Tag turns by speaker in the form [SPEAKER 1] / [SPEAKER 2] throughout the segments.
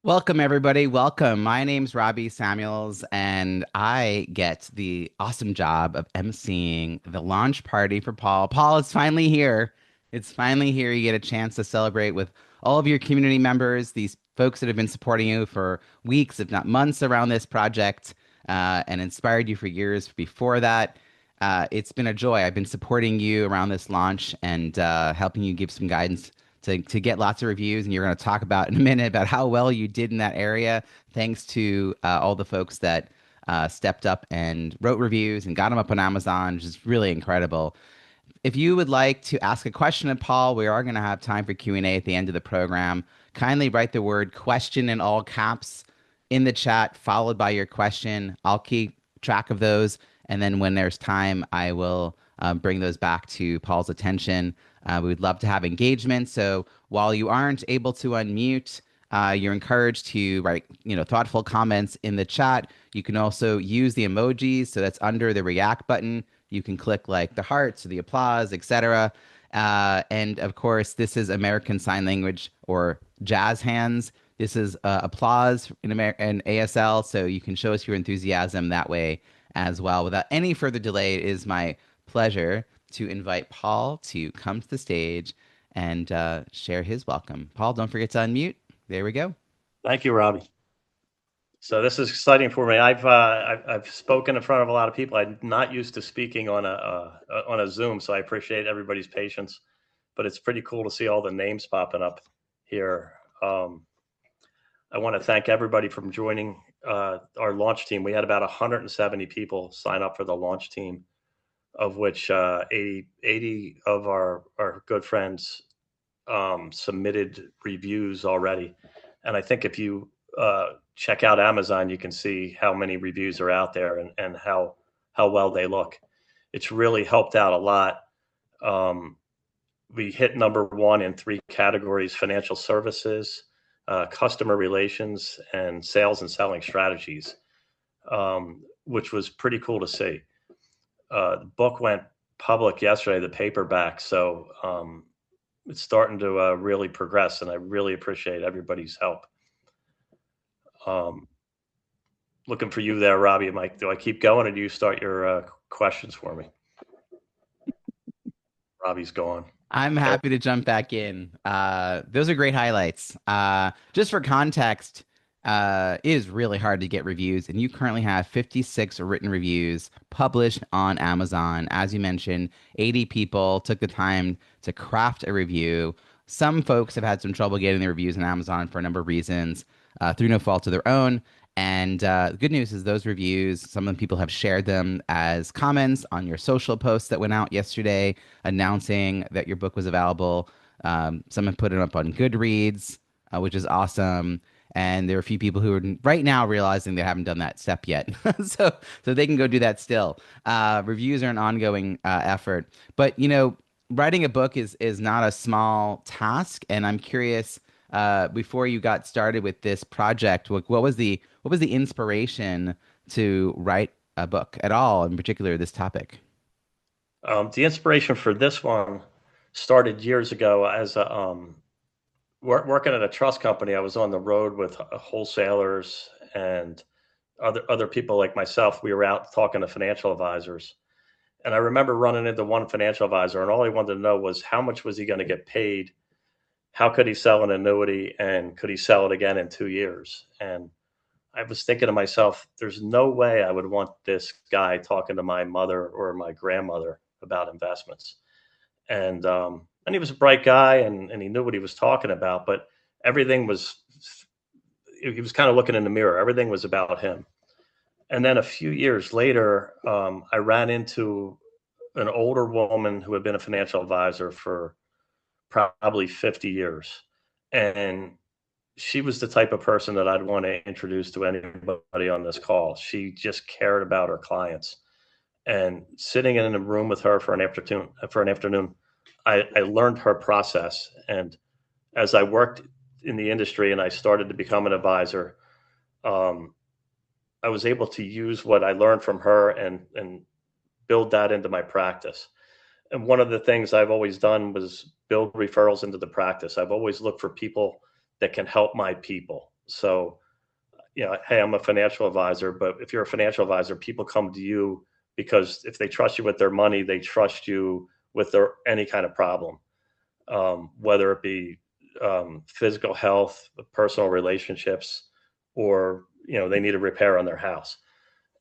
[SPEAKER 1] Welcome, everybody. Welcome. My name's Robbie Samuels, and I get the awesome job of emceeing the launch party for Paul. Paul, it's finally here. It's finally here. You get a chance to celebrate with all of your community members, these folks that have been supporting you for weeks, if not months, around this project, and inspired you for years before that. It's been a joy. I've been supporting you around this launch and helping you give some guidance to get lots of reviews, and you're going to talk about in a minute about how well you did in that area, thanks to all the folks that stepped up and wrote reviews and got them up on Amazon, which is really incredible. If you would like to ask a question of Paul, we are going to have time for Q&A at the end of the program. Kindly write the word question in all caps in the chat, followed by your question. I'll keep track of those. And then when there's time, I will bring those back to Paul's attention. We would love to have engagement. So while you aren't able to unmute, you're encouraged to write, thoughtful comments in the chat. You can also use the emojis. So that's under the react button. You can click like the hearts or the applause, etc. And of course, this is American Sign Language or jazz hands. This is applause in ASL, so you can show us your enthusiasm that way as well. Without any further delay, it is my pleasure to invite Paul to come to the stage and share his welcome. Paul, don't forget to unmute. There we go.
[SPEAKER 2] Thank you, Robbie. So this is exciting for me. I've spoken in front of a lot of people. I'm not used to speaking on a Zoom, so I appreciate everybody's patience. But it's pretty cool to see all the names popping up here. I want to thank everybody for joining our launch team. We had about 170 people sign up for the launch team, of which 80 of our good friends submitted reviews already. And I think if you check out Amazon, you can see how many reviews are out there and how well they look. It's really helped out a lot. We hit #1 in 3 categories: financial services, customer relations, and sales and selling strategies, which was pretty cool to see. The book went public yesterday, the paperback, so it's starting to really progress, and I really appreciate everybody's help. Looking for you there, Robbie. Do I keep going, or do you start your questions for me? Robbie's gone.
[SPEAKER 1] I'm happy to jump back in. Those are great highlights. Just for context, it is really hard to get reviews, and you currently have 56 written reviews published on Amazon. As you mentioned, 80 people took the time to craft a review. Some folks have had some trouble getting the reviews on Amazon for a number of reasons, through no fault of their own. And the good news is those reviews, some of the people have shared them as comments on your social posts that went out yesterday announcing that your book was available. Someone put it up on Goodreads, which is awesome. And there are a few people who are right now realizing they haven't done that step yet. so they can go do that still. Reviews are an ongoing effort. But, writing a book is not a small task. And I'm curious, before you got started with this project, what was the inspiration to write a book at all, in particular this topic?
[SPEAKER 2] The inspiration for this one started years ago as working at a trust company. I was on the road with wholesalers and other people like myself. We were out talking to financial advisors, and I remember running into one financial advisor, and all he wanted to know was how much was he going to get paid, how could he sell an annuity, and could he sell it again in 2 years? And I was thinking to myself, there's no way I would want this guy talking to my mother or my grandmother about investments. And he was a bright guy, and he knew what he was talking about, but everything was, he was kind of looking in the mirror. Everything was about him. And then a few years later, I ran into an older woman who had been a financial advisor for probably 50 years. And she was the type of person that I'd want to introduce to anybody on this call. She just cared about her clients. And sitting in a room with her for an afternoon, I learned her process. And as I worked in the industry and I started to become an advisor, I was able to use what I learned from her and build that into my practice. And one of the things I've always done was build referrals into the practice. I've always looked for people that can help my people. So, hey, I'm a financial advisor, but if you're a financial advisor, people come to you because if they trust you with their money, they trust you with their any kind of problem, whether it be physical health, personal relationships, or they need a repair on their house.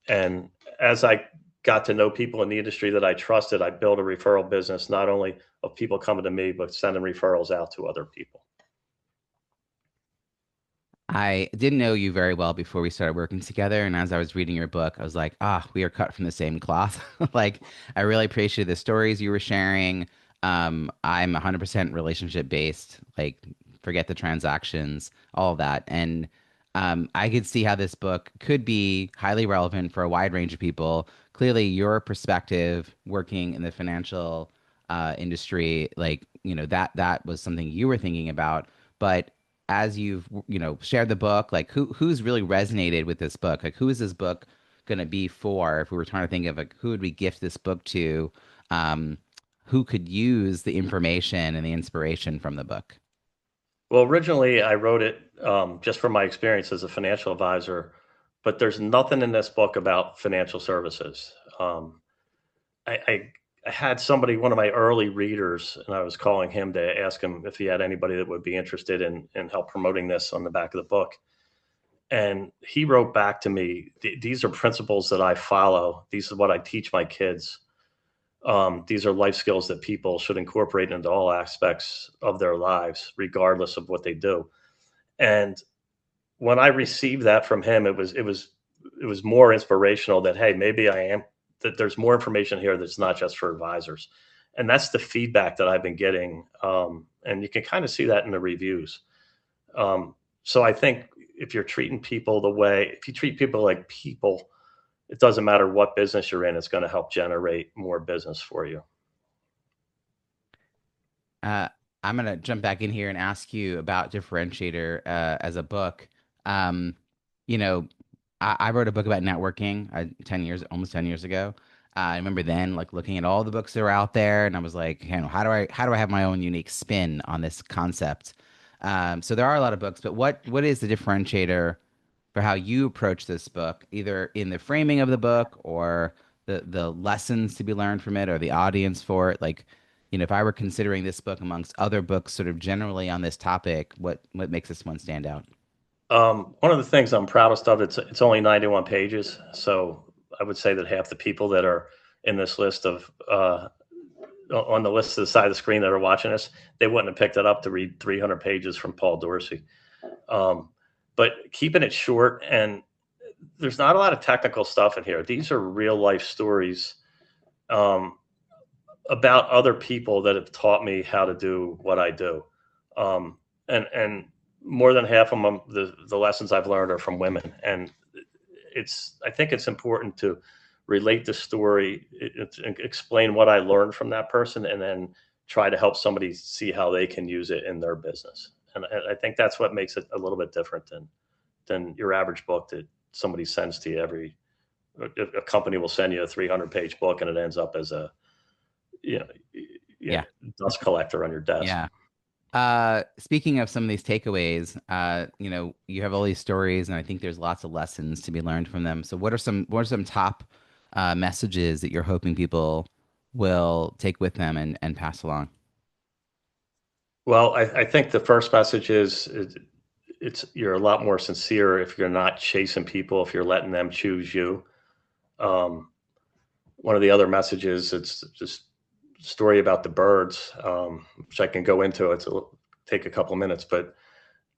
[SPEAKER 2] And as I got to know people in the industry that I trusted, I built a referral business, not only of people coming to me, but sending referrals out to other people.
[SPEAKER 1] I didn't know you very well before we started working together, and as I was reading your book, I was like, ah, we are cut from the same cloth. Like, I really appreciated the stories you were sharing. I'm 100% relationship based, like, forget the transactions, all of that. And I could see how this book could be highly relevant for a wide range of people. Clearly, your perspective working in the financial industry, like, that was something you were thinking about. But as you've shared the book, like who's really resonated with this book, like who is this book going to be for? If we were trying to think of like who would we gift this book to, um who could use the information and the inspiration from the book?
[SPEAKER 2] Well, originally I wrote it just from my experience as a financial advisor, but there's nothing in this book about financial services. I, I I had somebody, one of my early readers, and I was calling him to ask him if he had anybody that would be interested in help promoting this on the back of the book. And he wrote back to me, These are principles that I follow. These are what I teach my kids. These are life skills that people should incorporate into all aspects of their lives, regardless of what they do." And when I received that from him, it was more inspirational that, hey, maybe I am that there's more information here that's not just for advisors. And that's the feedback that I've been getting. And you can kind of see that in the reviews. So I think if you treat people like people, it doesn't matter what business you're in, it's going to help generate more business for you.
[SPEAKER 1] uh I'm gonna jump back in here and ask you about Differentiator as a book. um you know I wrote a book about networking 10 years, almost 10 years ago. I remember then like looking at all the books that were out there, and I was like, how do I have my own unique spin on this concept? So there are a lot of books, but what is the differentiator for how you approach this book, either in the framing of the book or the lessons to be learned from it or the audience for it? Like, if I were considering this book amongst other books sort of generally on this topic, what makes this one stand out?
[SPEAKER 2] One of the things I'm proudest of, it's only 91 pages, so I would say that half the people that are in this list of on the list to the side of the screen that are watching us, they wouldn't have picked it up to read 300 pages from Paul Dorsey. Um, but keeping it short, and there's not a lot of technical stuff in here. These are real life stories um, about other people that have taught me how to do what I do. And more than half of them, the lessons I've learned are from women. And I think it's important to relate the story, explain what I learned from that person, and then try to help somebody see how they can use it in their business. And I think that's what makes it a little bit different than your average book that somebody sends to you a company will send you a 300-page book and it ends up as a you know,
[SPEAKER 1] Yeah,
[SPEAKER 2] dust collector on your desk.
[SPEAKER 1] yeah. Speaking of some of these takeaways, you have all these stories, and I think there's lots of lessons to be learned from them. So what are some top messages that you're hoping people will take with them and pass along?
[SPEAKER 2] Well, I think the first message is it's you're a lot more sincere if you're not chasing people, if you're letting them choose you. Um, One of the other messages, it's just story about the birds, which I can go into. Take a couple minutes, but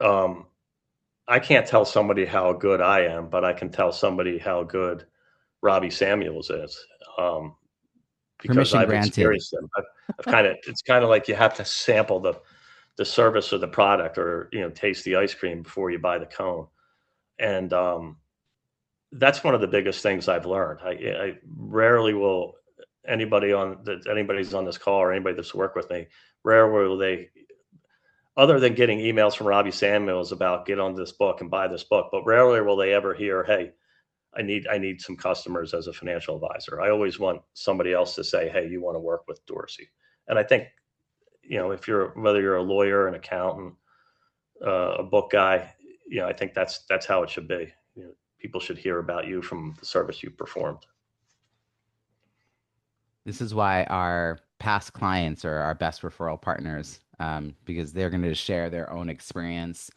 [SPEAKER 2] um, I can't tell somebody how good I am, but I can tell somebody how good Robbie Samuels is. Because
[SPEAKER 1] Permission
[SPEAKER 2] I've
[SPEAKER 1] granted.
[SPEAKER 2] experienced them. It's kind of like you have to sample the service or the product, or taste the ice cream before you buy the cone. And that's one of the biggest things I've learned. I rarely will anybody's on this call or anybody that's worked with me, rarely will they, other than getting emails from Robbie Samuels about get on this book and buy this book, but rarely will they ever hear, hey, I need some customers as a financial advisor. I always want somebody else to say, hey, you want to work with Dorsey. And I think, if whether you're a lawyer, an accountant, a book guy, I think that's how it should be. People should hear about you from the service you performed.
[SPEAKER 1] This is why our past clients are our best referral partners, because they're going to share their own experience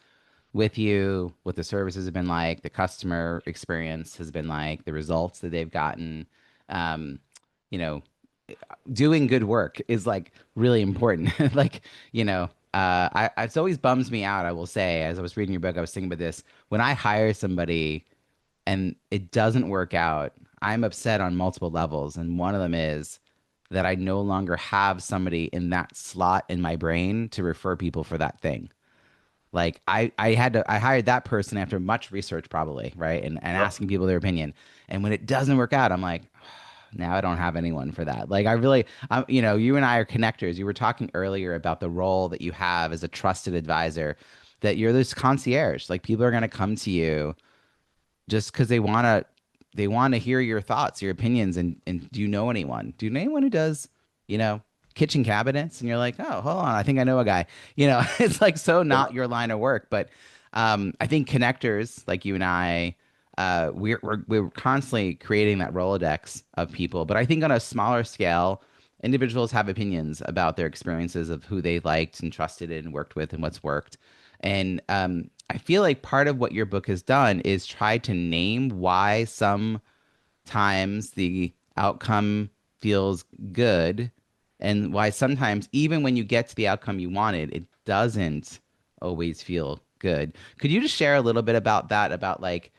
[SPEAKER 1] with you, what the services have been like, the customer experience has been like, the results that they've gotten. Um, you know, doing good work is like really important. Like, it always bums me out, I will say, as I was reading your book, I was thinking about this. When I hire somebody and it doesn't work out, I'm upset on multiple levels. And one of them is that I no longer have somebody in that slot in my brain to refer people for that thing. Like I hired that person after much research probably, right? And
[SPEAKER 2] Yep.
[SPEAKER 1] asking people their opinion. And when it doesn't work out, I'm like, now I don't have anyone for that. Like I really, you and I are connectors. You were talking earlier about the role that you have as a trusted advisor, that you're this concierge. Like people are going to come to you just because they want to hear your thoughts, your opinions, and do you know anyone? Do you know anyone who does, you know, kitchen cabinets? And you're like, oh, hold on, I think I know a guy. It's like so not
[SPEAKER 2] Yep.
[SPEAKER 1] your line of work, but I think connectors like you and I, we're constantly creating that Rolodex of people. But I think on a smaller scale, individuals have opinions about their experiences of who they liked and trusted and worked with and what's worked. And I feel like part of what your book has done is try to name why sometimes the outcome feels good and why sometimes, even when you get to the outcome you wanted, it doesn't always feel good. Could you just share a little bit about that? About like,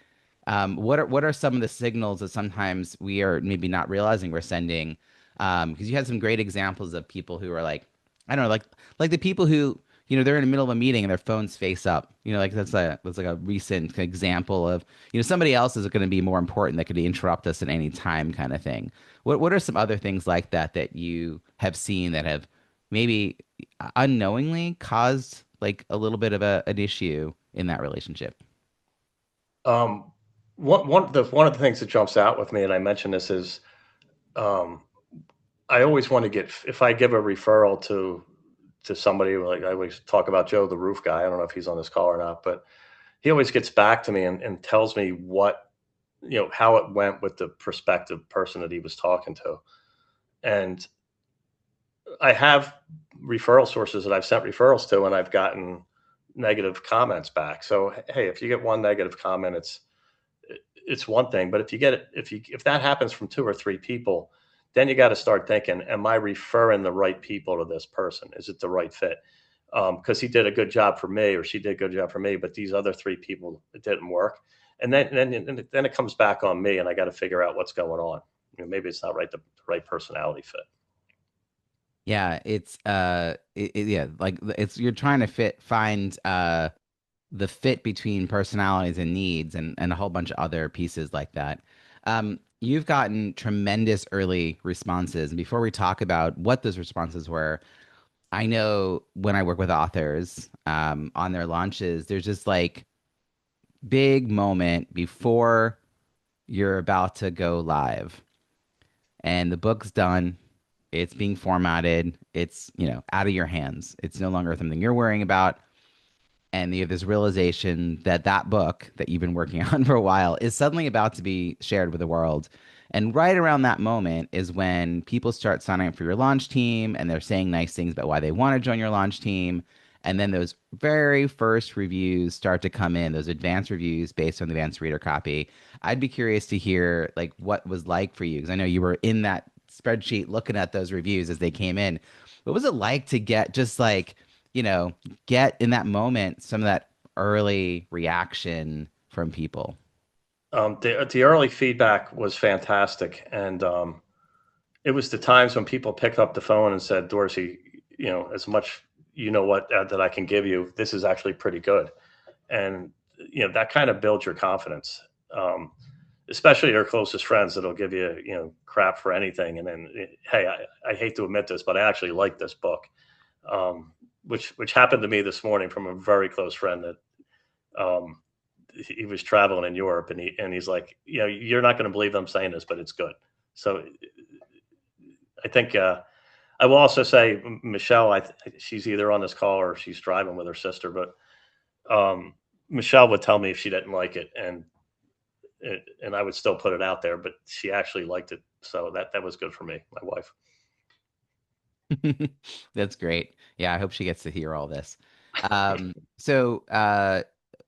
[SPEAKER 1] what are some of the signals that sometimes we are maybe not realizing we're sending? Because you had some great examples of people who are like, I don't know, like the people who, they're in the middle of a meeting and their phones face up. Like that's like a recent example of, somebody else is going to be more important that could interrupt us at any time, kind of thing. What are some other things like that that you have seen that have maybe unknowingly caused like a little bit of an issue in that relationship?
[SPEAKER 2] Um, one of the things that jumps out with me, and I mentioned this, is um, I always want to get, if I give a referral to somebody, like I always talk about Joe, the roof guy. I don't know if he's on this call or not, but he always gets back to me and tells me how it went with the prospective person that he was talking to. And I have referral sources that I've sent referrals to, and I've gotten negative comments back. So hey, if you get one negative comment, it's one thing. But if that happens from two or three people, then you got to start thinking, am I referring the right people to this person? Is it the right fit? Because he did a good job for me, or she did a good job for me, but these other three people, it didn't work. And then it comes back on me, and I got to figure out what's going on. Maybe it's not the right personality fit.
[SPEAKER 1] Yeah, yeah, like it's you're trying to find the fit between personalities and needs and a whole bunch of other pieces like that. You've gotten tremendous early responses. And before we talk about what those responses were, I know when I work with authors on their launches, there's just like big moment before you're about to go live and the book's done. It's being formatted. It's, out of your hands. It's no longer something you're worrying about. And you have this realization that that book that you've been working on for a while is suddenly about to be shared with the world. And right around that moment is when people start signing up for your launch team and they're saying nice things about why they want to join your launch team. And then those very first reviews start to come in, those advanced reviews based on the advanced reader copy. I'd be curious to hear like what was like for you because I know you were in that spreadsheet looking at those reviews as they came in. What was it like to get just like, you know, get in that moment some of that early reaction from people?
[SPEAKER 2] The early feedback was fantastic, and it was the times when people picked up the phone and said, "Dorsey, as much what that I can give you, this is actually pretty good," and that kind of builds your confidence. Especially your closest friends that'll give you crap for anything, and then hey, I hate to admit this, but I actually like this book, which happened to me this morning from a very close friend that um, he was traveling in Europe, and he's like, you're not going to believe I'm saying this, but it's good. So I think I will also say Michelle, she's either on this call or she's driving with her sister, but Michelle would tell me if she didn't like it, and I would still put it out there, but she actually liked it, so that was good for me, my wife.
[SPEAKER 1] That's great. Yeah, I hope she gets to hear all this. So,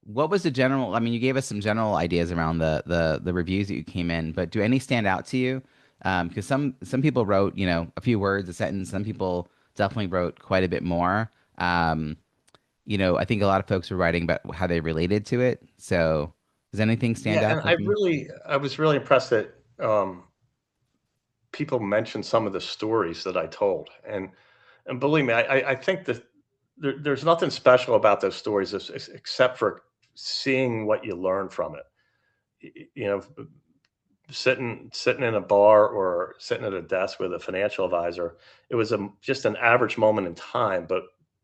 [SPEAKER 1] what was the general? I mean, you gave us some general ideas around the reviews that you came in, but do any stand out to you? Because some people wrote, a few words, a sentence. Some people definitely wrote quite a bit more. Um, I think a lot of folks were writing about how they related to it. So, does anything stand
[SPEAKER 2] Yeah, and
[SPEAKER 1] out like me?
[SPEAKER 2] I was really impressed that people mentioned some of the stories that I told, and believe me, I think that there's nothing special about those stories except for seeing what you learn from it. You know, sitting in a bar or sitting at a desk with a financial advisor, it was just an average moment in time, but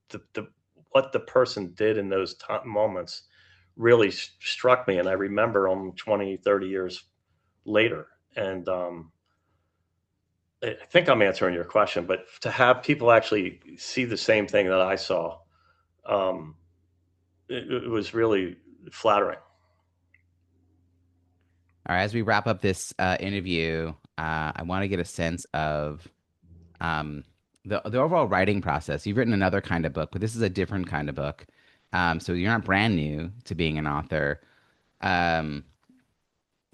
[SPEAKER 2] the what the person did in those moments really struck me, and I remember them 20, 30 years later. And I think I'm answering your question, but to have people actually see the same thing that I saw, um, it was really flattering.
[SPEAKER 1] All right, as we wrap up this interview, I want to get a sense of um, the overall writing process. You've written another kind of book, but this is a different kind of book. So you're not brand new to being an author. Um,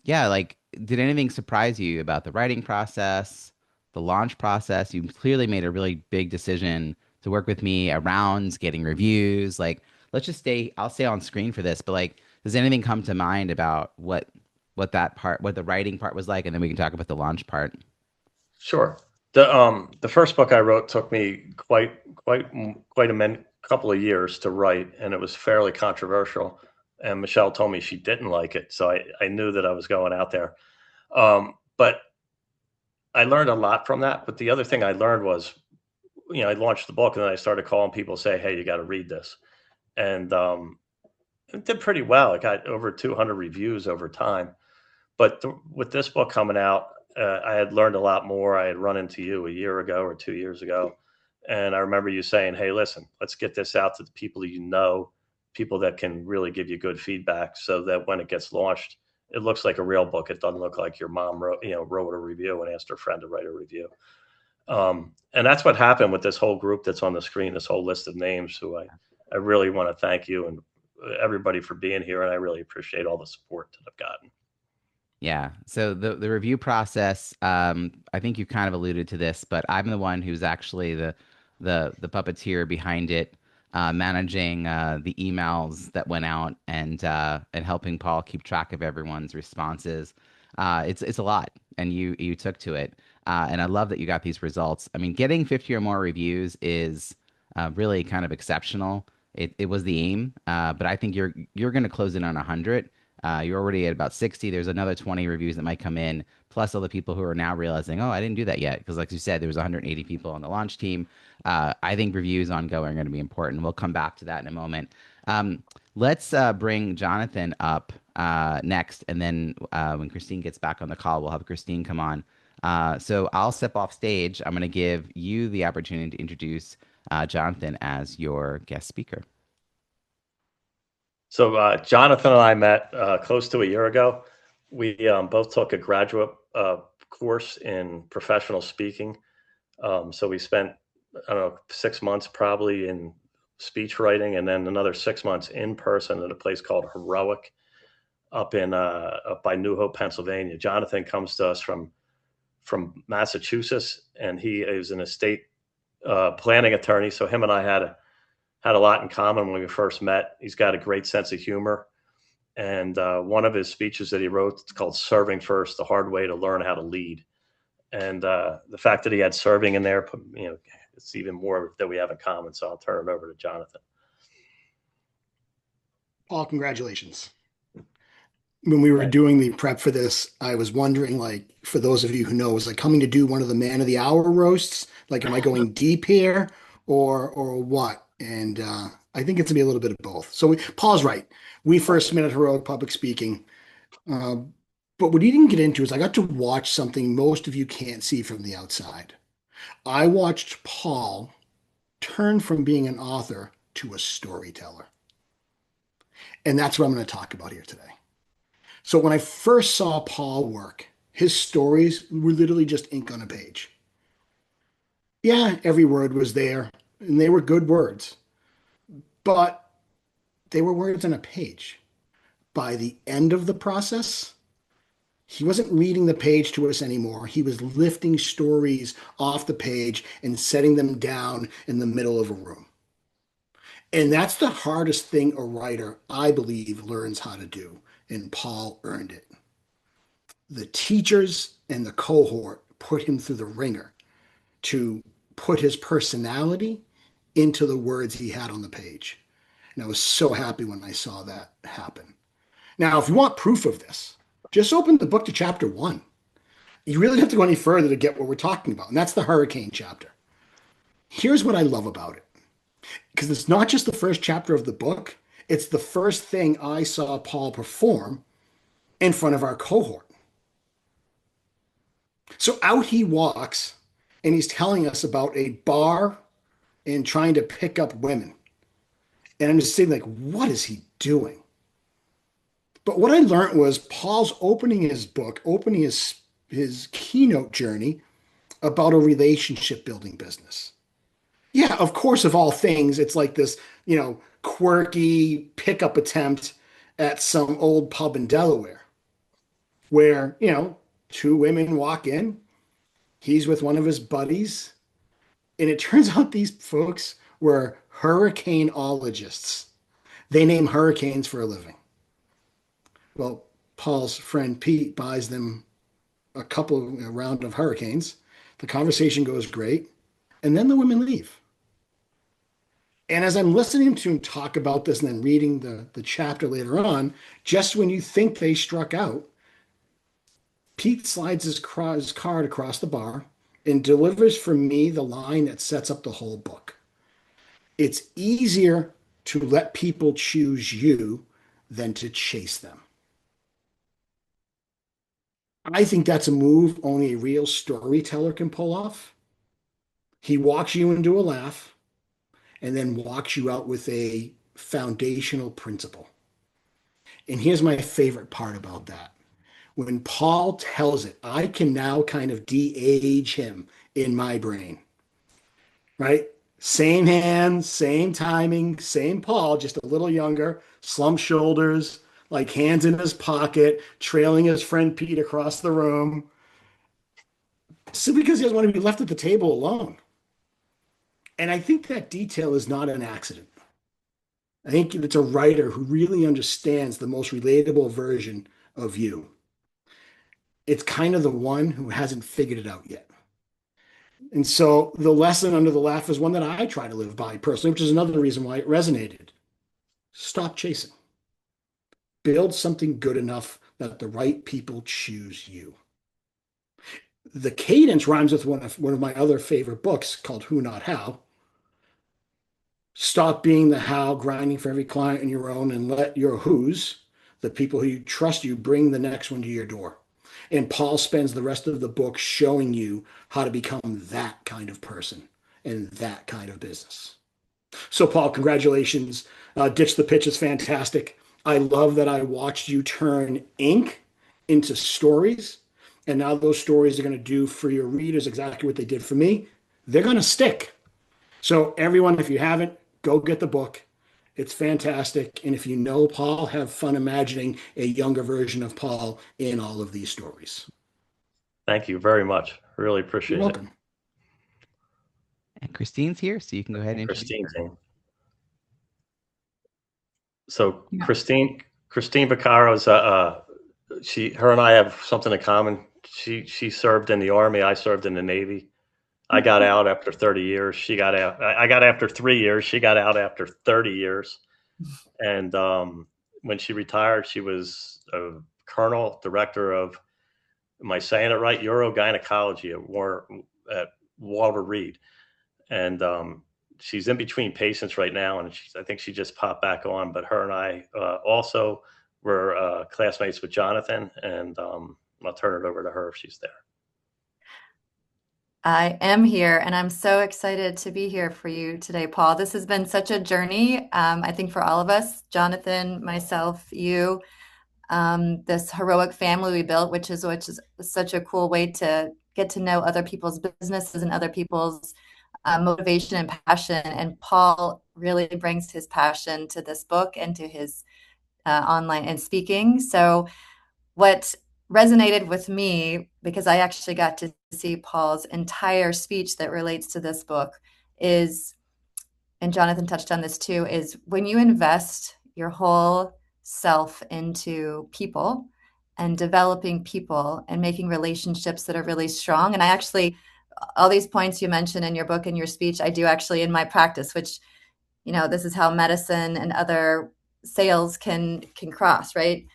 [SPEAKER 1] yeah, like, did anything surprise you about the writing process, the launch process? You clearly made a really big decision to work with me around getting reviews. Like, let's just stay, I'll stay on screen for this, but like, does anything come to mind about what that part, what the writing part was like? And then we can talk about the launch part.
[SPEAKER 2] Sure. The first book I wrote took me quite a couple of years to write, and it was fairly controversial. And Michelle told me she didn't like it, so I knew that I was going out there. But I learned a lot from that. But the other thing I learned was, I launched the book, and then I started calling people, say, "Hey, you got to read this," and it did pretty well. It got over 200 reviews over time. But with this book coming out, I had learned a lot more. I had run into you a year ago or 2 years ago, and I remember you saying, "Hey, listen, let's get this out to the people people that can really give you good feedback, so that when it gets launched, it looks like a real book. It doesn't look like your mom wrote a review and asked her friend to write a review." And that's what happened with this whole group that's on the screen, this whole list of names. Who I really want to thank you and everybody for being here, and I really appreciate all the support that I've gotten.
[SPEAKER 1] Yeah. So the review process, I think you kind of alluded to this, but I'm the one who's actually the puppeteer behind it, managing the emails that went out and helping Paul keep track of everyone's responses. It's a lot, and you took to it, and I love that you got these results. I mean, getting 50 or more reviews is really kind of exceptional. It was the aim, but I think you're going to close in on 100. You're already at about 60. There's another 20 reviews that might come in, plus all the people who are now realizing, oh, I didn't do that yet. Because, like you said, there was 180 people on the launch team. I think reviews ongoing are going to be important. We'll come back to that in a moment. Let's bring Jonathan up next. And then when Christine gets back on the call, we'll have Christine come on. So I'll step off stage. I'm going to give you the opportunity to introduce Jonathan as your guest speaker.
[SPEAKER 2] So Jonathan and I met close to a year ago. We both took a graduate course in professional speaking. So we spent, I don't know, 6 months probably in speech writing, and then another 6 months in person at a place called Heroic up by New Hope, Pennsylvania. Jonathan comes to us from Massachusetts, and he is an estate planning attorney. So him and I had a lot in common when we first met. He's got a great sense of humor. And one of his speeches that he wrote, it's called Serving First, the Hard Way to Learn How to Lead. And the fact that he had serving in there, it's even more that we have in common. So I'll turn it over to Jonathan.
[SPEAKER 3] Paul, congratulations. When we were
[SPEAKER 2] Thank you.
[SPEAKER 3] doing the prep for this, I was wondering, like, for those of you who know, was like coming to do one of the man of the hour roasts. Like, am I going deep here or what? And I think it's gonna be a little bit of both. So Paul's right. We first met at Heroic Public Speaking. Uh, but what he didn't get into is I got to watch something most of you can't see from the outside. I watched Paul turn from being an author to a storyteller. And that's what I'm going to talk about here today. So when I first saw Paul work, his stories were literally just ink on a page. Yeah, every word was there, and they were good words, but they were words on a page. By the end of the process, he wasn't reading the page to us anymore. He was lifting stories off the page and setting them down in the middle of a room. And that's the hardest thing a writer, I believe, learns how to do. And Paul earned it. The teachers and the cohort put him through the ringer to put his personality into the words he had on the page. And I was so happy when I saw that happen. Now, if you want proof of this, just open the book to chapter 1. You really don't have to go any further to get what we're talking about, and that's the hurricane chapter. Here's what I love about it, because it's not just the first chapter of the book, it's the first thing I saw Paul perform in front of our cohort. So out he walks, and he's telling us about a bar and trying to pick up women. And I'm just saying, like, what is he doing? But what I learned was Paul's opening his book, opening his keynote journey about a relationship building business. Yeah, of course, of all things, it's like this, quirky pickup attempt at some old pub in Delaware where, two women walk in, he's with one of his buddies, and it turns out these folks were hurricaneologists. They name hurricanes for a living. Well, Paul's friend Pete buys them a round of hurricanes. The conversation goes great, and then the women leave. And as I'm listening to him talk about this and then reading the chapter later on, just when you think they struck out, Pete slides his card across the bar and delivers for me the line that sets up the whole book. It's easier to let people choose you than to chase them. I think that's a move only a real storyteller can pull off. He walks you into a laugh and then walks you out with a foundational principle. And here's my favorite part about that. When Paul tells it, I can now kind of de-age him in my brain, right? Same hands, same timing, same Paul, just a little younger, slumped shoulders, like hands in his pocket, trailing his friend Pete across the room. Simply because he doesn't want to be left at the table alone. And I think that detail is not an accident. I think it's a writer who really understands the most relatable version of you. It's kind of the one who hasn't figured it out yet. And so the lesson under the laugh is one that I try to live by personally, which is another reason why it resonated. Stop chasing. Build something good enough that the right people choose you. The cadence rhymes with one of my other favorite books called Who Not How. Stop being the how, grinding for every client in your own, and let your who's, the people who trust you, bring the next one to your door. And Paul spends the rest of the book showing you how to become that kind of person and that kind of business. So, Paul, congratulations. Ditch the Pitch is fantastic. I love that I watched you turn ink into stories. And now those stories are going to do for your readers exactly what they did for me. They're going to stick. So, everyone, if you haven't, go get the book. It's fantastic. And if you know Paul, have fun imagining a younger version of Paul in all of these stories.
[SPEAKER 2] Thank you very much. Really
[SPEAKER 3] You're
[SPEAKER 2] appreciate it.
[SPEAKER 3] welcome.
[SPEAKER 1] And Christine's here, so you can go ahead and introduce
[SPEAKER 2] Christine's
[SPEAKER 1] her.
[SPEAKER 2] in. So
[SPEAKER 1] Yeah.
[SPEAKER 2] Christine Baccaro's her and I have something in common. She served in the Army. I served in the Navy. I got out after 30 years. She got out. I got after 3 years. She got out after 30 years. And when she retired, she was a colonel, director of, am I saying it right? Urogynecology at Walter Reed. And she's in between patients right now. And I think she just popped back on. But her and I also were classmates with Jonathan. And I'll turn it over to her if she's there.
[SPEAKER 4] I am here, and I'm so excited to be here for you today, Paul. This has been such a journey, I think, for all of us, Jonathan, myself, you, this heroic family we built, which is such a cool way to get to know other people's businesses and other people's motivation and passion. And Paul really brings his passion to this book and to his online and speaking. So what resonated with me, because I actually got to see Paul's entire speech that relates to this book, is, and Jonathan touched on this too, is when you invest your whole self into people and developing people and making relationships that are really strong. And I actually, all these points you mentioned in your book and your speech, I do actually in my practice, which, this is how medicine and other sales can cross, right?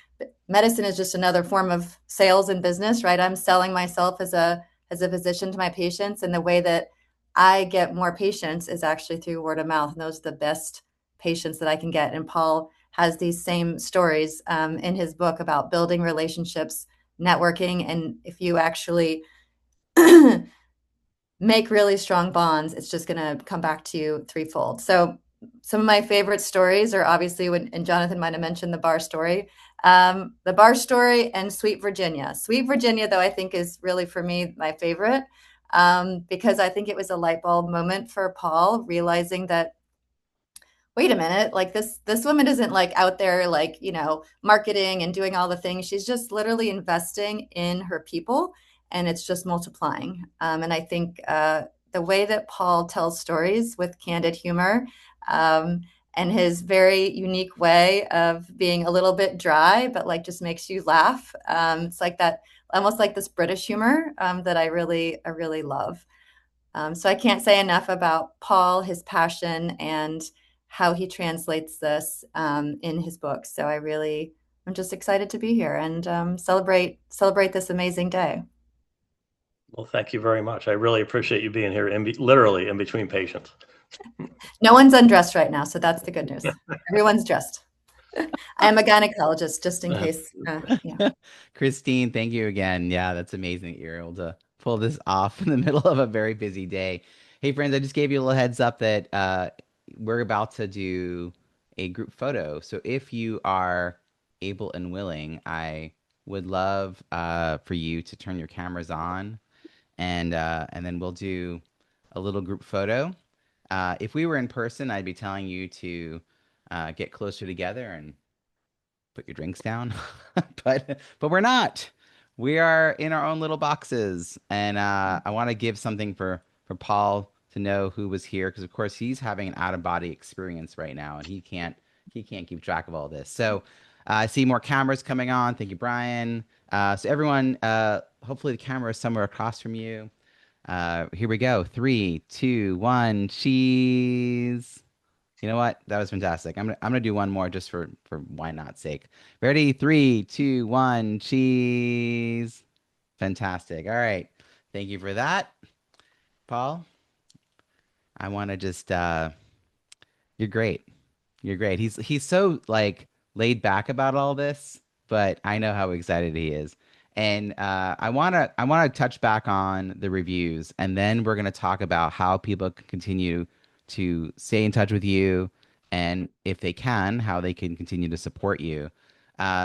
[SPEAKER 4] Medicine is just another form of sales and business, right? I'm selling myself as a physician to my patients, and the way that I get more patients is actually through word of mouth, and those are the best patients that I can get. And Paul has these same stories in his book about building relationships, networking, and if you actually make really strong bonds, it's just going to come back to you threefold. So some of my favorite stories are obviously when, and Jonathan might have mentioned the bar story and Sweet Virginia. Sweet Virginia, though, I think is really for me my favorite because I think it was a light bulb moment for Paul, realizing that wait a minute, like this woman isn't like out there like, marketing and doing all the things. She's just literally investing in her people and it's just multiplying. And I think the way that Paul tells stories with candid humor and his very unique way of being a little bit dry, but like just makes you laugh. It's like that, almost like this British humor that I really love. So I can't say enough about Paul, his passion, and how he translates this in his book. So I'm just excited to be here and celebrate this amazing day.
[SPEAKER 2] Well, thank you very much. I really appreciate you being here, literally in between patients.
[SPEAKER 4] No one's undressed right now, so that's the good news. Everyone's dressed. I am a gynecologist, just in case. Yeah.
[SPEAKER 1] Christine, thank you again. Yeah, that's amazing that you're able to pull this off in the middle of a very busy day. Hey, friends, I just gave you a little heads up that we're about to do a group photo. So if you are able and willing, I would love for you to turn your cameras on, and then we'll do a little group photo. If we were in person, I'd be telling you to get closer together and put your drinks down. but we're not. We are in our own little boxes, and I want to give something for Paul to know who was here because of course he's having an out of body experience right now, and he can't keep track of all this. So I see more cameras coming on. Thank you, Brian. So everyone, hopefully the camera is somewhere across from you. Here we go. 3, 2, 1. Cheese. You know what? That was fantastic. I'm gonna do one more just for why not sake. Ready? 3, 2, 1. Cheese. Fantastic. All right. Thank you for that, Paul. I want to just you're great. You're great. He's so like laid back about all this, but I know how excited he is. And I wanna touch back on the reviews, and then we're gonna talk about how people can continue to stay in touch with you, and if they can, how they can continue to support you.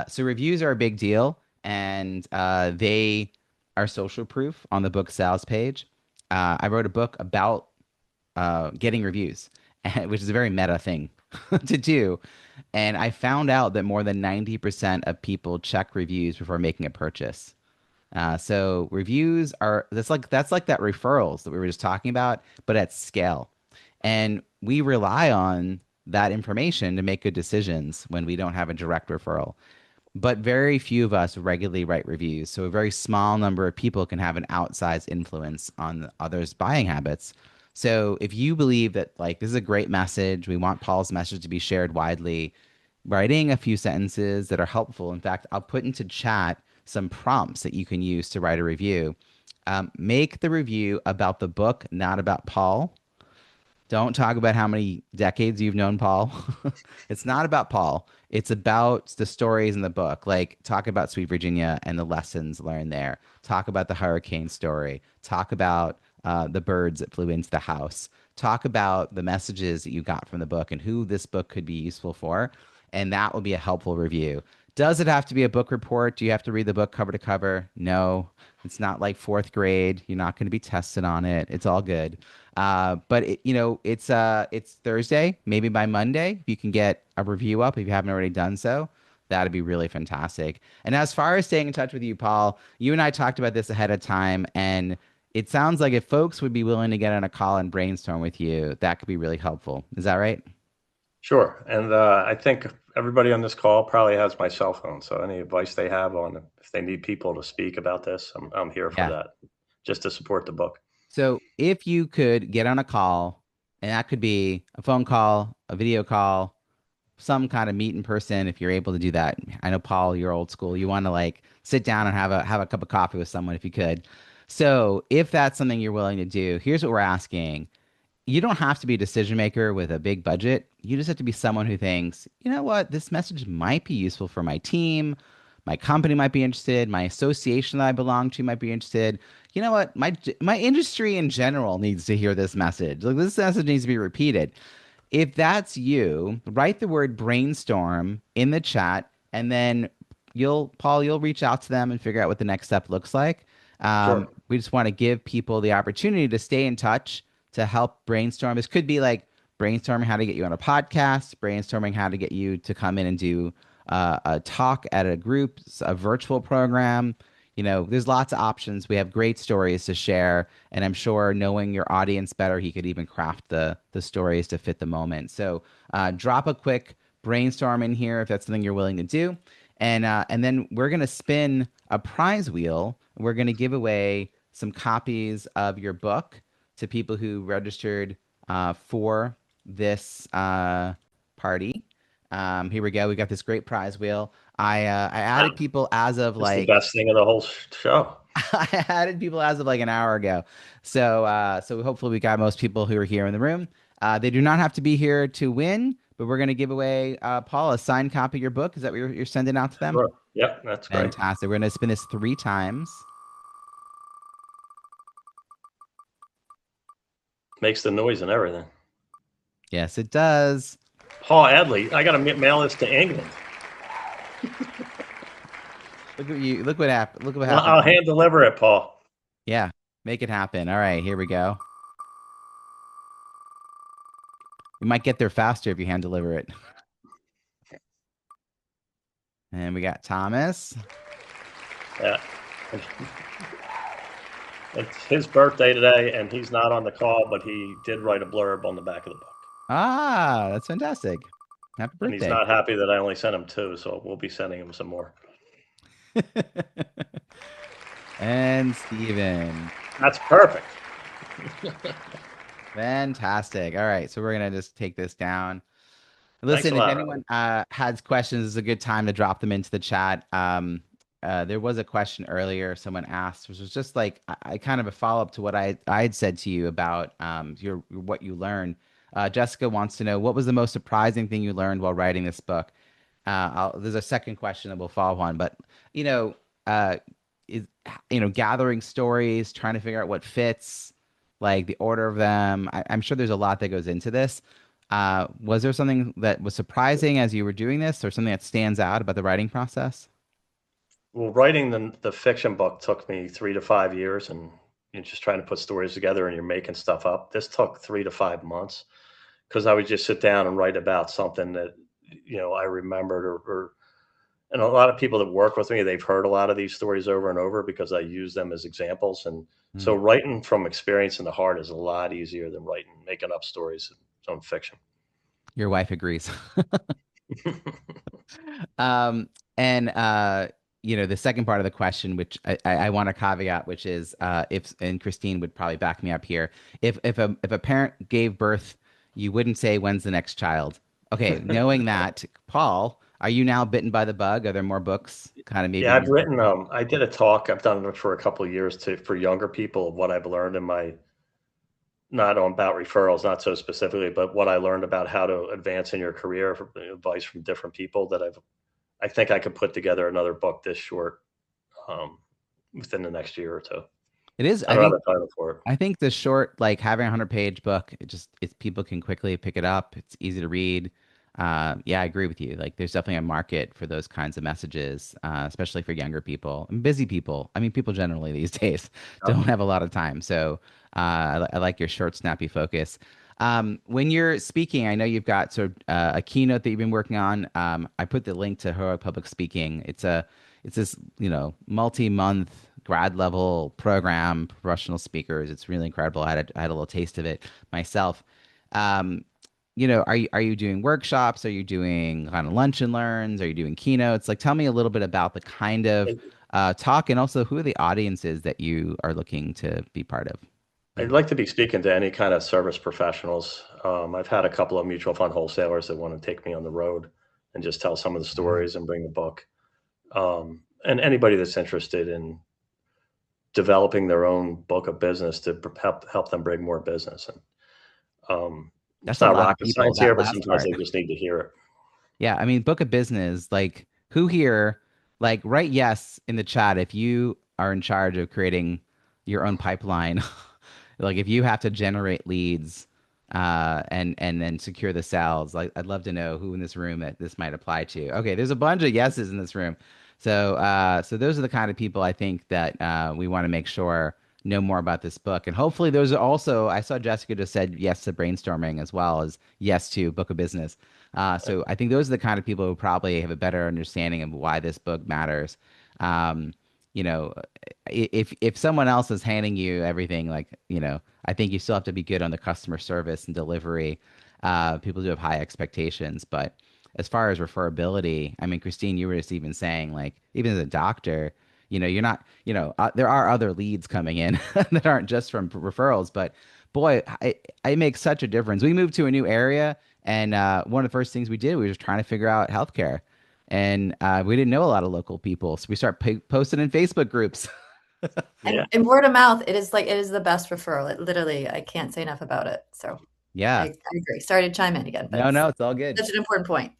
[SPEAKER 1] So reviews are a big deal, and they are social proof on the book sales page. I wrote a book about getting reviews, which is a very meta thing to do. And I found out that more than 90% of people check reviews before making a purchase. So reviews are that's like that referrals that we were just talking about, but at scale. And we rely on that information to make good decisions when we don't have a direct referral. But very few of us regularly write reviews. So a very small number of people can have an outsized influence on others' buying habits. So if you believe that like this is a great message, we want Paul's message to be shared widely, writing a few sentences that are helpful. In fact, I'll put into chat some prompts that you can use to write a review. Make the review about the book, not about Paul. Don't talk about how many decades you've known Paul. It's not about Paul. It's about the stories in the book. Like talk about Sweet Virginia and the lessons learned there. Talk about the hurricane story. Talk about the birds that flew into the house. Talk about the messages that you got from the book and who this book could be useful for, and that will be a helpful review. Does it have to be a book report? Do you have to read the book cover to cover? No, it's not like fourth grade. You're not going to be tested on it. It's all good. But it's Thursday. Maybe by Monday, if you can get a review up, if you haven't already done so, that'd be really fantastic. And as far as staying in touch with you, Paul, you and I talked about this ahead of time, and it sounds like if folks would be willing to get on a call and brainstorm with you, that could be really helpful. Is that right?
[SPEAKER 2] Sure. And I think everybody on this call probably has my cell phone. So any advice they have on if they need people to speak about this, I'm here for
[SPEAKER 1] Yeah.
[SPEAKER 2] that, just to support the book.
[SPEAKER 1] So if you could get on a call, and that could be a phone call, a video call, some kind of meet in person, if you're able to do that. I know, Paul, you're old school. You want to like sit down and have a cup of coffee with someone if you could. So if that's something you're willing to do, here's what we're asking. You don't have to be a decision maker with a big budget. You just have to be someone who thinks, you know what, this message might be useful for my team. My company might be interested. My association that I belong to might be interested. You know what, my industry in general needs to hear this message. Like this message needs to be repeated. If that's you, write the word brainstorm in the chat, and then Paul, you'll reach out to them and figure out what the next step looks like.
[SPEAKER 2] Sure.
[SPEAKER 1] We just want to give people the opportunity to stay in touch to help brainstorm. This could be like brainstorming how to get you on a podcast, brainstorming how to get you to come in and do a talk at a group, a virtual program. There's lots of options. We have great stories to share, and I'm sure knowing your audience better, he could even craft the stories to fit the moment. So drop a quick brainstorm in here if that's something you're willing to do, and then we're gonna spin a prize wheel. We're gonna give away some copies of your book to people who registered for this party. Here we go. We got this great prize wheel. I added people as of
[SPEAKER 2] It's the
[SPEAKER 1] like
[SPEAKER 2] best thing of the whole show.
[SPEAKER 1] I added people as of like an hour ago. So hopefully we got most people who are here in the room. They do not have to be here to win, but we're going to give away Paul a signed copy of your book. Is that what you're sending out to them?
[SPEAKER 2] Sure. Yep, that's great.
[SPEAKER 1] Fantastic. We're going to spin this 3 times.
[SPEAKER 2] Makes the noise and everything.
[SPEAKER 1] Yes, it does.
[SPEAKER 2] Paul Adley, I got to mail this to England.
[SPEAKER 1] Look at you. Look what happened. Look what happened.
[SPEAKER 2] I'll hand deliver it, Paul.
[SPEAKER 1] Yeah, make it happen. All right, here we go. You might get there faster if you hand deliver it. And we got Thomas.
[SPEAKER 2] Yeah. It's his birthday today, and he's not on the call, but he did write a blurb on the back of the book.
[SPEAKER 1] Ah, that's fantastic. Happy birthday.
[SPEAKER 2] And he's not happy that I only sent him 2, so we'll be sending him some more.
[SPEAKER 1] And Steven.
[SPEAKER 2] That's perfect.
[SPEAKER 1] Fantastic. All right, so we're going to just take this down. Listen, if anyone has questions, it's a good time to drop them into the chat. There was a question earlier someone asked, which was just like I kind of a follow-up to what I had said to you about what you learned. Jessica wants to know, what was the most surprising thing you learned while writing this book? There's a second question that we'll follow on, but gathering stories, trying to figure out what fits, like the order of them. I'm sure there's a lot that goes into this. Was there something that was surprising as you were doing this, or something that stands out about the writing process?
[SPEAKER 2] Well, writing the fiction book took me 3 to 5 years, and you're just trying to put stories together and you're making stuff up. This took 3 to 5 months because I would just sit down and write about something that, I remembered and a lot of people that work with me, they've heard a lot of these stories over and over because I use them as examples. And so writing from experience in the heart is a lot easier than making up stories on fiction.
[SPEAKER 1] Your wife agrees. The second part of the question, which I want to caveat, which is and Christine would probably back me up here. If a parent gave birth, you wouldn't say, when's the next child? Okay, knowing that, Paul, are you now bitten by the bug? Are there more books? Kind of maybe.
[SPEAKER 2] Yeah, I've written. I did a talk. I've done it for a couple of years for younger people of what I've learned in my, not on about referrals, not so specifically, but what I learned about how to advance in your career, advice from different people that I think I could put together another book this short within the next year or two.
[SPEAKER 1] It is.
[SPEAKER 2] I don't have a title for it.
[SPEAKER 1] I think the short, like having a 100-page book, it's people can quickly pick it up. It's easy to read. Yeah, I agree with you. Like, there's definitely a market for those kinds of messages, especially for younger people and busy people. I mean, people generally these days don't have a lot of time. So, I like your short, snappy focus. When you're speaking, I know you've got sort of a keynote that you've been working on. I put the link to Heroic Public Speaking. It's this, multi-month grad level program, professional speakers. It's really incredible. I had a little taste of it myself. Um, are you doing workshops? Are you doing kind of lunch and learns? Are you doing keynotes? Like, tell me a little bit about the kind of talk, and also who are the audiences that you are looking to be part of.
[SPEAKER 2] I'd like to be speaking to any kind of service professionals. I've had a couple of mutual fund wholesalers that want to take me on the road and just tell some of the
[SPEAKER 1] Yeah.
[SPEAKER 2] stories and bring the book. And anybody that's interested in developing their own book of business to help them bring more business. And
[SPEAKER 1] That's
[SPEAKER 2] it's
[SPEAKER 1] a
[SPEAKER 2] not
[SPEAKER 1] lot of
[SPEAKER 2] rocket
[SPEAKER 1] people,
[SPEAKER 2] science
[SPEAKER 1] that
[SPEAKER 2] here, but
[SPEAKER 1] last
[SPEAKER 2] sometimes
[SPEAKER 1] part.
[SPEAKER 2] they just need to hear it.
[SPEAKER 1] Yeah, I mean, book of business, like who here, like write yes in the chat if you are in charge of creating your own pipeline. Like if you have to generate leads and then secure the sales. Like I'd love to know who in this room that this might apply to. Okay, there's a bunch of yeses in this room. So those are the kind of people I think that we want to make sure know more about this book. And hopefully those are also, I saw Jessica just said yes to brainstorming as well as yes to book of business. So I think those are the kind of people who probably have a better understanding of why this book matters. Um, you know, if someone else is handing you everything, like, I think you still have to be good on the customer service and delivery. People do have high expectations, but as far as referability, I mean, Christine, you were just even saying, like, even as a doctor, you're not, there are other leads coming in that aren't just from referrals, but boy, it makes such a difference. We moved to a new area, and one of the first things we were just trying to figure out healthcare. And we didn't know a lot of local people. So we start posting in Facebook groups.
[SPEAKER 2] Yeah.
[SPEAKER 4] And word of mouth, it is the best referral. It literally, I can't say enough about it. So
[SPEAKER 1] Yeah.
[SPEAKER 4] I agree. Sorry to chime in again, but
[SPEAKER 1] No,
[SPEAKER 4] it's
[SPEAKER 1] no, it's all good.
[SPEAKER 4] such an important point.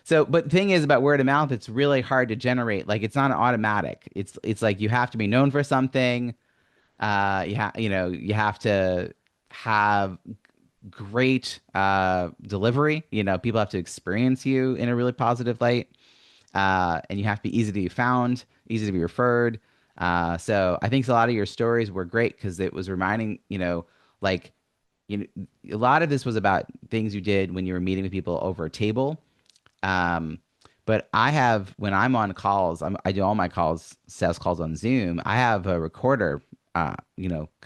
[SPEAKER 1] So, but the thing is about word of mouth, it's really hard to generate. Like it's not automatic. It's like you have to be known for something. You have to have great delivery. People have to experience you in a really positive light. And you have to be easy to be found, easy to be referred. So I think a lot of your stories were great because it was reminding, like, a lot of this was about things you did when you were meeting with people over a table. Um, but when I'm on calls, I do all my sales calls on Zoom. I have a recorder, kind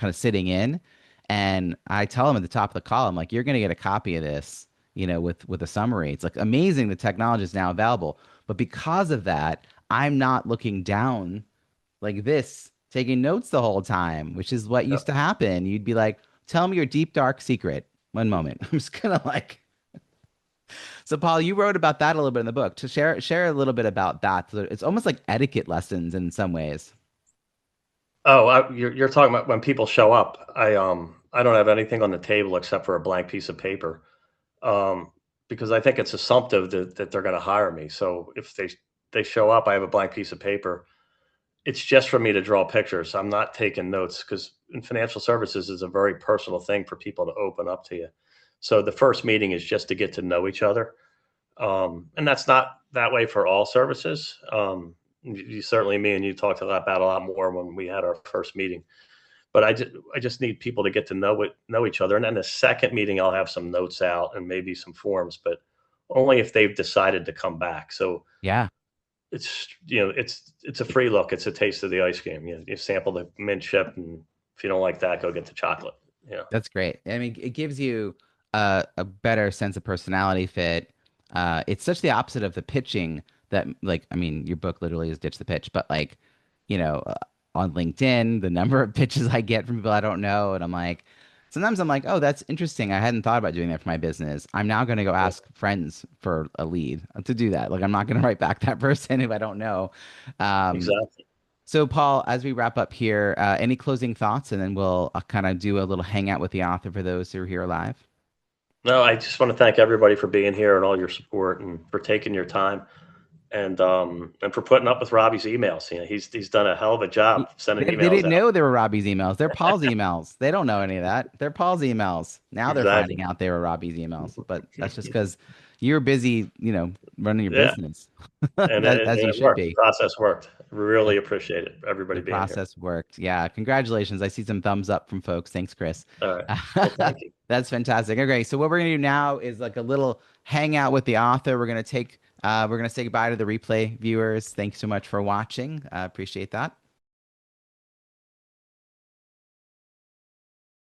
[SPEAKER 1] of sitting in, and I tell them at the top of the call, I'm like, you're going to get a copy of this, with a summary. It's like amazing the technology is now available. But because of that, I'm not looking down like this, taking notes the whole time, which is what
[SPEAKER 2] Yeah.
[SPEAKER 1] used to happen. You'd be like, tell me your deep, dark secret. One moment. I'm just gonna like. So, Paul, you wrote about that a little bit in the book. To share a little bit about that. So it's almost like etiquette lessons in some ways.
[SPEAKER 2] Oh, you're talking about when people show up. I don't have anything on the table except for a blank piece of paper, um, because I think it's assumptive that they're going to hire me. So if they show up, I have a blank piece of paper. It's just for me to draw pictures. I'm not taking notes because in financial services is a very personal thing for people to open up to you. So the first meeting is just to get to know each other. And that's not that way for all services. You certainly, me and you talked about a lot more when we had our first meeting. But I just need people to get to know each other. And then the second meeting, I'll have some notes out and maybe some forms, but only if they've decided to come back. So
[SPEAKER 1] Yeah.
[SPEAKER 2] it's a free look. It's a taste of the ice cream. You sample the mint chip, and if you don't like that, go get the chocolate.
[SPEAKER 1] That's great. I mean, it gives you a better sense of personality fit. It's such the opposite of the pitching that, like, I mean, your book literally is ditch the pitch, but like, you know, uh, on LinkedIn, the number of pitches I get from people I don't know, and sometimes I'm like, oh, that's interesting. I hadn't thought about doing that for my business. I'm now going to go
[SPEAKER 2] Yeah,
[SPEAKER 1] ask friends for a lead to do that. Like, I'm not going to write back that person if I don't know. Um,
[SPEAKER 2] exactly.
[SPEAKER 1] so, Paul, as we wrap up here, any closing thoughts, and then we'll kind of do a little hangout with the author for those who are here live.
[SPEAKER 2] No, I just want to thank everybody for being here and all your support and for taking your time. and for putting up with Robbie's emails. He's done a hell of a job sending
[SPEAKER 1] They
[SPEAKER 2] emails
[SPEAKER 1] didn't
[SPEAKER 2] out.
[SPEAKER 1] know they were Robbie's emails. They're Paul's emails. They don't know any of that. They're Paul's emails. Now they're
[SPEAKER 2] Exactly.
[SPEAKER 1] finding out they were Robbie's emails. But that's just because you're busy, running your
[SPEAKER 2] Yeah,
[SPEAKER 1] business,
[SPEAKER 2] and
[SPEAKER 1] as you
[SPEAKER 2] it
[SPEAKER 1] should
[SPEAKER 2] worked. The
[SPEAKER 1] be.
[SPEAKER 2] process worked.
[SPEAKER 1] The,
[SPEAKER 2] Really appreciate it. Everybody
[SPEAKER 1] the
[SPEAKER 2] being here.
[SPEAKER 1] process worked. Yeah. Congratulations. I see some thumbs up from folks. Thanks, Chris.
[SPEAKER 2] All right. Well, thank you.
[SPEAKER 1] That's fantastic. Okay. So what we're gonna do now is like a little hangout with the author. We're gonna say goodbye to the replay viewers. Thanks so much for watching. Appreciate that.